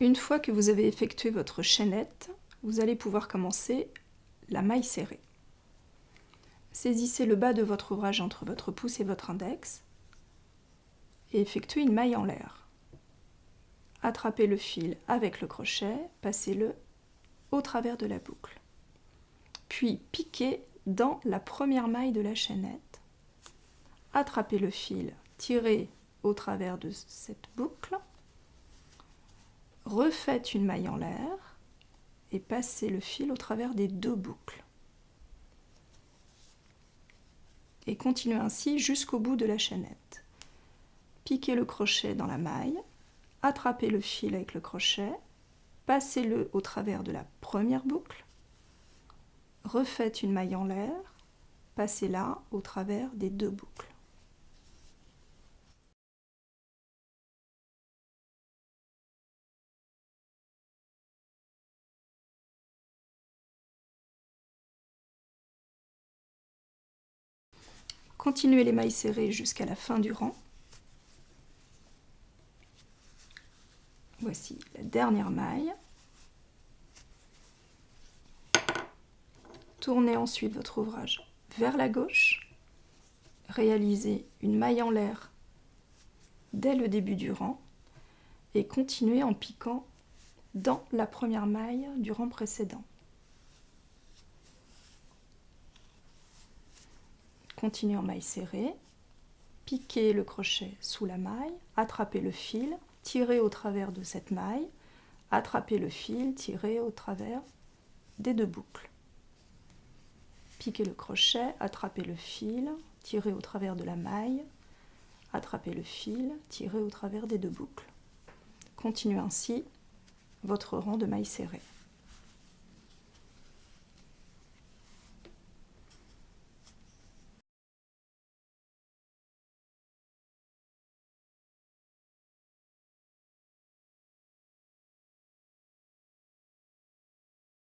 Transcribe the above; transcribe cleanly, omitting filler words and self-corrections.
Une fois que vous avez effectué votre chaînette, vous allez pouvoir commencer la maille serrée. Saisissez le bas de votre ouvrage entre votre pouce et votre index et effectuez une maille en l'air. Attrapez le fil avec le crochet, passez-le au travers de la boucle. Puis piquez dans la première maille de la chaînette. Attrapez le fil, tirez au travers de cette boucle. Refaites une maille en l'air et passez le fil au travers des deux boucles. Et continuez ainsi jusqu'au bout de la chaînette. Piquez le crochet dans la maille, attrapez le fil avec le crochet, passez-le au travers de la première boucle, refaites une maille en l'air, passez-la au travers des deux boucles. Continuez les mailles serrées jusqu'à la fin du rang. Voici la dernière maille. Tournez ensuite votre ouvrage vers la gauche. Réalisez une maille en l'air dès le début du rang et continuez en piquant dans la première maille du rang précédent. Continuez en maille serrée, piquez le crochet sous la maille, attrapez le fil, tirez au travers de cette maille, attrapez le fil, tirez au travers des deux boucles. Piquez le crochet, attrapez le fil, tirez au travers de la maille, attrapez le fil, tirez au travers des deux boucles. Continuez ainsi votre rang de mailles serrées.